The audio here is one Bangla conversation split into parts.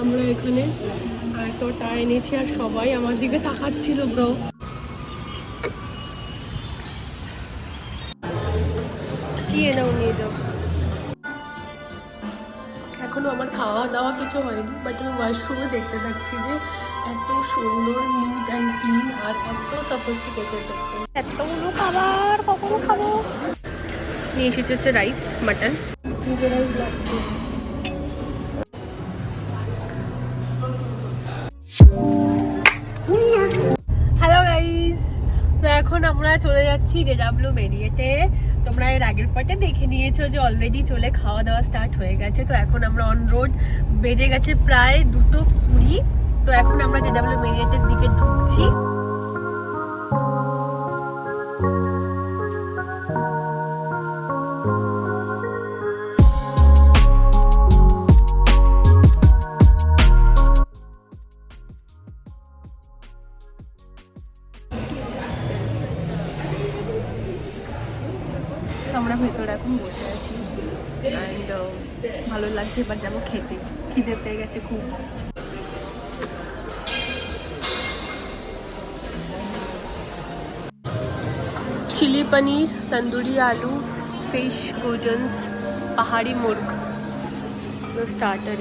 আমরা এখানে এতটা এনেছি আর সবাই আমার দিকে তাকাচ্ছিল ব্রো। কি এনাও নিয়ে যাও। এখনো আমার খাওয়া দাওয়া কিছু হয়নি, বাট আমি ওয়াশরুমে দেখতে থাকছি যে এত সুন্দর নিট অ্যান্ড ক্লিন আর এত সফিস্টিকেটেড দেখতে। এতগুলো খাবার কখনো খাবো। নিয়ে এসেছে হচ্ছে রাইস, মাটন, নিজেরাই লাগছে। হ্যালো গাইস, তো এখন আমরা চলে যাচ্ছি JW মেরিয়েটে। তোমরা এর আগের পার্টে দেখে নিয়েছো যে অলরেডি চলে খাওয়া দাওয়া স্টার্ট হয়ে গেছে। তো এখন আমরা অন রোড, বেজে গেছে প্রায় 2:20। তো এখন আমরা JW মেরিয়েটের দিকে ঢুকছি। আমরা ভেতরে এখন বসে আছি অ্যান্ড ভালো লাগছে। এবার যাবো খেতে, খিদে পেয়ে গেছে খুব। চিলি পনির, তন্দুরি আলু, ফিশ গুজন্স, পাহাড়ি মুর্গ স্টার্টার।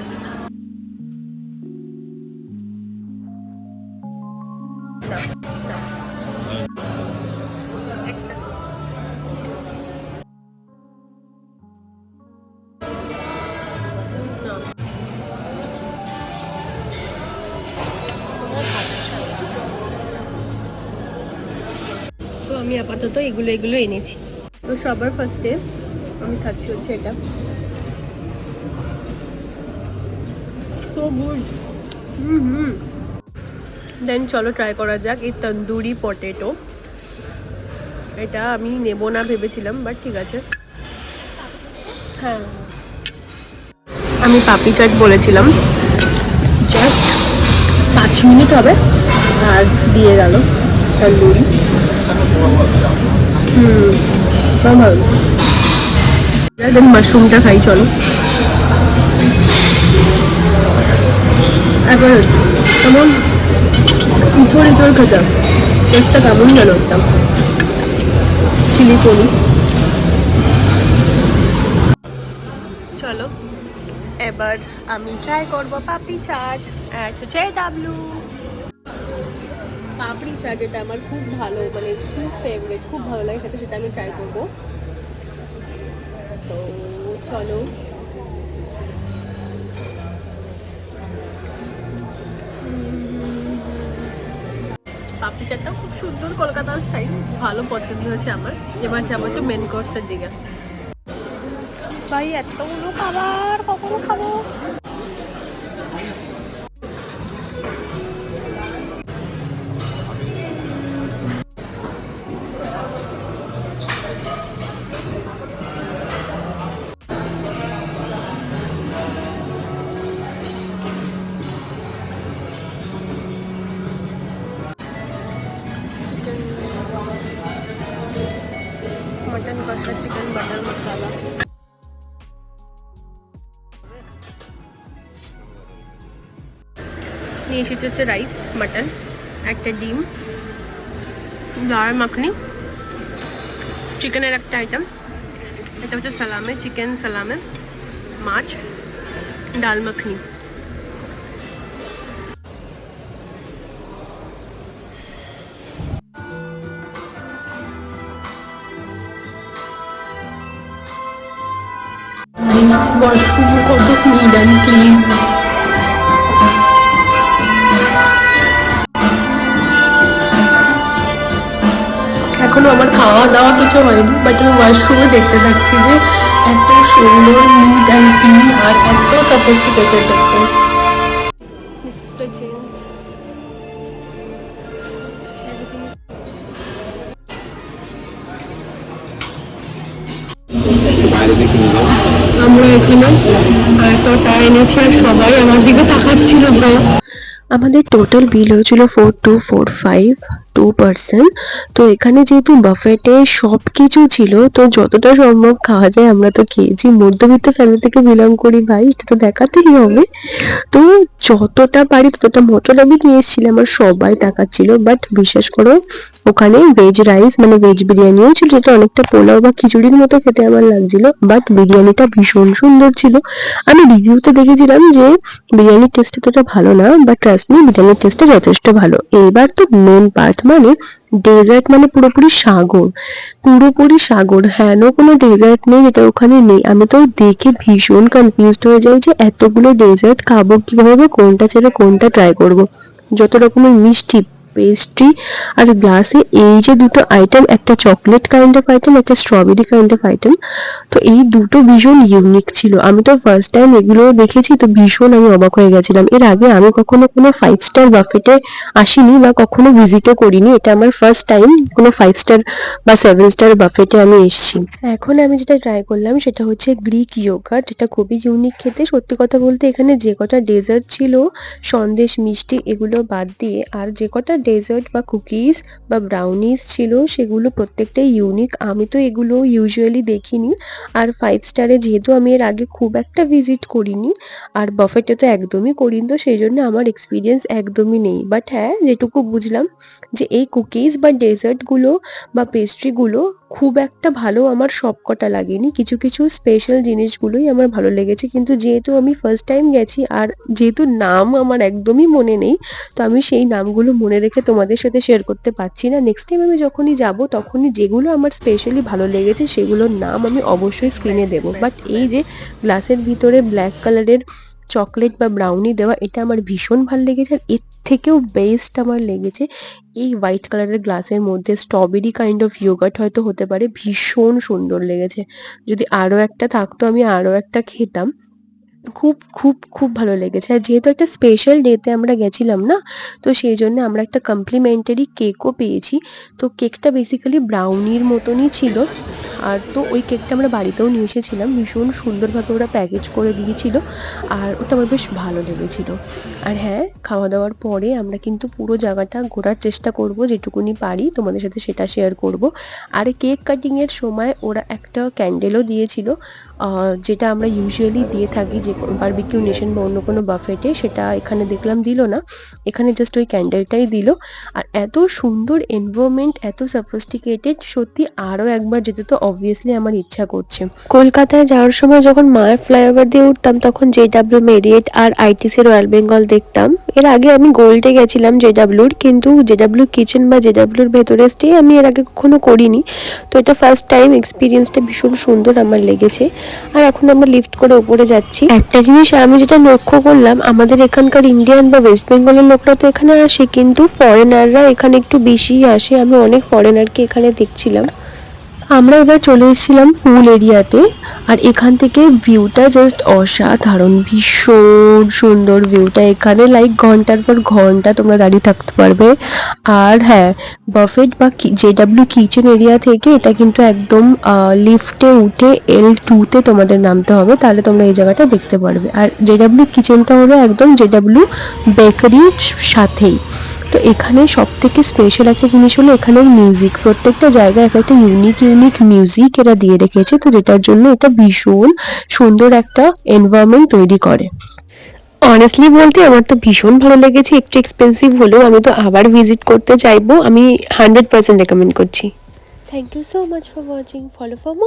তো আমি আপাতত এগুলো এনেছি। তো সবার ফার্স্টে আমি খাচ্ছি হচ্ছে এটা। So good. দেন চলো ট্রাই করা যাক এই তন্দুরি পটেটো। এটা আমি নেব না ভেবেছিলাম, বাট ঠিক আছে। হ্যাঁ, আমি পাপড়ি চাট বলেছিলাম, জাস্ট 5 মিনিট হবে আর দিয়ে গেল তন্দুরি। ভালো। দেন মাশরুমটা খাই চলো। এবার কেমন ইঁচড় খেতে, টেস্টটা কেমন যেন একটা চিলি পনির। চলো এবার আমি ট্রাই করবো পাপড়ি চাট JW পাপড়ি চাট। এটা আমার খুব ভালো, মানে খুব ফেভারিট, খুব ভালো লাগে খেতে, সেটা আমি ট্রাই করবো। তো চলো। পাপড়ি চাটটা খুব সুন্দর, কলকাতার স্টাইল, ভালো পছন্দ হয়েছে আমার। এবার যাবো একটু মেন কোর্সের দিকে। ভাই এতগুলো খাবার কখনো খাবো। চিকেন মটন কষা, চিকেন বাটার মশলা, নিয়ে এসেছে হচ্ছে রাইস, মাটন, একটা ডিম, দাল মাখনি, চিকেনের একটা আইটেম, এটা হচ্ছে সালামে, চিকেন সালামে, মাছ, ডাল মাখনি। ওয়াশরুম কত নিট অ্যান্ড ক্লিন। এখনো আমার খাওয়া দাওয়া কিছু হয়নি, বাট আমি ওয়াশরুমে দেখতে থাকছি যে এত সুন্দর নিট অ্যান্ড ক্লিন আর এত সফিস্টিকেটেড দেখতে। This is the jeans. Everything is আমরা এখানে এতটা এনেছি আর সবাই আমার দিকে তাকাচ্ছিল ব্রো। আমাদের টোটাল বিল হয়েছিল 4245 2 পার্সন। তো এখানে যেহেতু বাফেটে সব কিছু ছিল, তো যতটা সম্ভব খাওয়া যায় আমরা তো খেয়েছি। মধ্যবিত্ত ফ্যামিলি থেকে বিলং করি ভাই, এটা তো দেখাতেই হবে। তো যতটা পারি ততটা মটন আমি নিয়ে এসেছিলাম, আর সবাই তাকাচ্ছিল। বাট বিশ্বাস করো, ওখানে ভেজ রাইস মানে ভেজ বিরিয়ানিও ছিল, যেটা অনেকটা পোলাও বা খিচুড়ির মতো খেতে আমার লাগছিল। বাট বিরিয়ানিটা ভীষণ সুন্দর ছিল। আমি রিভিউতে দেখেছিলাম যে বিরিয়ানির টেস্ট এতটা ভালো না, বাট ট্রাস্ট মি, বিরিয়ানির টেস্টটা যথেষ্ট ভালো। এবার তো মেন পার্ট, মানে ডেজার্ট, মানে পুরোপুরি সাগর, পুরোপুরি সাগর, হেন কোনো ডেজার্ট নেই যেটা ওখানে নেই। আমি তো দেখে ভীষণ কনফিউজড হয়ে যাই যে এতগুলো ডেজার্ট খাবো কিভাবে, কোনটা ছেড়ে কোনটা ট্রাই করব। যত রকমের মিষ্টি, পেস্ট্রি, আর গ্লাসে এই যে দুটো আইটেম, একটা চকলেট কাইন্ড অফ আইটেম, একটা স্ট্রবেরি কাইন্ড অফ আইটেম, তো এই দুটো ভীষণ ইউনিক ছিল। আমি তো ফার্স্ট টাইম এগুলো দেখেছি, তো ভীষণ আমি অবাক হয়ে গেছিলাম। এর আগে আমি কখনো কোনো 5 স্টার বাফেটে আসিনি বা কখনো ভিজিটও করিনি। এটা আমার ফার্স্ট টাইম কোনো 5 স্টার বা 7 স্টার বাফেটে আমি এসেছি। এখন আমি যেটা ট্রাই করলাম সেটা হচ্ছে গ্রিক ইয়োগার্ট, যেটা খুবই ইউনিক খেতে। সত্যি কথা বলতে এখানে যে কটা ডেজার্ট ছিল, সন্দেশ, মিষ্টি, এগুলো বাদ দিয়ে আর যে কটা ডেজার্ট বা কুকিজ বা ব্রাউনিজ ছিল, সেগুলো প্রত্যেকটাই ইউনিক। আমি তো এগুলো ইউজুয়ালি দেখিনি। আর 5 স্টারে যেহেতু আমি এর আগে খুব একটা ভিজিট করিনি, আর বাফেটে তো একদমই করিনি, তো সেই জন্য আমার এক্সপিরিয়েন্স একদমই নেই। বাট হ্যাঁ, যেটুকু বুঝলাম যে এই কুকিজ বা ডেজার্টগুলো বা পেস্ট্রিগুলো খুব একটা ভালো আমার সব কটা লাগেনি। কিছু কিছু স্পেশাল জিনিসগুলোই আমার ভালো লেগেছে। কিন্তু যেহেতু আমি ফার্স্ট টাইম গেছি, আর যেহেতু নাম আমার একদমই মনে নেই, তো আমি সেই নামগুলো মনে রেখে তোমাদের সাথে শেয়ার করতে পারছি না। নেক্সট টাইম আমি যখনই যাব, তখনই যেগুলো আমার স্পেশালি ভালো লেগেছে সেগুলোর নাম আমি অবশ্যই স্ক্রিনে দেবো। বাট এই যে গ্লাসের ভিতরে ব্ল্যাক কালারের চকলেট বা ব্রাউনি দেওয়া, এটা আমার ভীষণ ভালো লেগেছে। আর এর থেকেও বেস্ট আমার লেগেছে এই হোয়াইট কালারের গ্লাসের মধ্যে স্ট্রবেরি কাইন্ড অফ ইয়োগার্ট হয়তো হতে পারে, ভীষণ সুন্দর লেগেছে। যদি আরও একটা থাকতো আমি আরও একটা খেতাম। খুব খুব খুব ভালো লেগেছে। আর যেহেতু একটা স্পেশাল ডেতে আমরা গেছিলাম না, তো সেই জন্য আমরা একটা কমপ্লিমেন্টারি কেকও পেয়েছি। তো কেকটা বেসিক্যালি ব্রাউনির মতনই ছিল। আর তো ওই কেকটা আমরা বাড়িতেও নিয়ে এসেছিলাম, ভীষণ সুন্দরভাবে ওরা প্যাকেজ করে দিয়েছিল, আর ওটা আমার বেশ ভালো লেগেছিল। আর হ্যাঁ, খাওয়া দাওয়ার পরে আমরা কিন্তু পুরো জায়গাটা ঘোরার চেষ্টা করব, যেটুকুনি পারি তোমাদের সাথে সেটা শেয়ার করব। আর কেক কাটিংয়ের সময় ওরা একটা ক্যান্ডেলও দিয়েছিল, যেটা আমরা ইউজুয়ালি দিয়ে থাকি যে বারবিকিউ নেশন বা অন্য কোনো বাফেটে, সেটা এখানে দেখলাম দিল না। এখানে জাস্ট ওই ক্যান্ডেলটাই দিল। আর এত সুন্দর এনভায়রনমেন্ট, এত সফিস্টিকেটেড, সত্যি আরও একবার যেতে তো অবভিয়াসলি আমার ইচ্ছা করছে। কলকাতায় যাওয়ার সময় যখন মায়ের ফ্লাইওভার দিয়ে উঠতাম, তখন জেডাব্লিউ মেরিয়েট আর আইটিসি রয়্যাল বেঙ্গল দেখতাম। এর আগে আমি গোল্ডে গেছিলাম জেডাব্লিউর, কিন্তু জেডাব্লিউ কিচেন বা জেডাব্লিউর ভেতরে স্টে আমি এর আগে কখনো করিনি। তো এটা ফার্স্ট টাইম, এক্সপিরিয়েন্সটা ভীষণ সুন্দর আমার লেগেছে। আর এখন আমরা লিফট করে উপরে যাচ্ছি। একটা জিনিস আমি যেটা লক্ষ্য করলাম, আমাদের এখানকার ইন্ডিয়ান বা ওয়েস্ট বেঙ্গলের লোকরা তো এখানে আসে, কিন্তু ফরেনাররা এখানে একটু বেশিই আসে। আমি অনেক ফরেনারকে এখানে দেখছিলাম। আমরা এবার চলে এসেছিলাম পুল এরিয়াতে, আর এখান থেকে ভিউটা জাস্ট অসাধারণ, ভীষণ সুন্দর ভিউটা। এখানে লাইক ঘন্টার পর ঘন্টা তোমরা দাঁড়িয়ে থাকতে পারবে। আর হ্যাঁ, বাফেট বা জেডাব্লিউ কিচেন এরিয়া থেকে এটা কিন্তু একদম লিফটে উঠে L2-তে তোমাদের নামতে হবে, তাহলে তোমরা এই জায়গাটা দেখতে পারবে। আর জেডাব্লিউ কিচেনটা হলো একদম জেডাব্লিউ বেকারির সাথেই। তো এখানে সব থেকে স্পেশাল একটা জিনিস হলো এখানের মিউজিক। প্রত্যেকটা জায়গায় একটা ইউনিক ইউনিক মিউজিক এরা দিয়ে রেখেছে, তো যেটার জন্য এটা ভীষণ সুন্দর একটা এনভায়রনমেন্ট তৈরি করে। অনেস্টলি বলতে আমার তো ভীষণ ভালো লেগেছে। একটু এক্সপেন্সিভ হলেও আমি তো আবার ভিজিট করতে চাইবো। আমি 100% রেকমেন্ড করছি। Thank you so much for watching. Follow for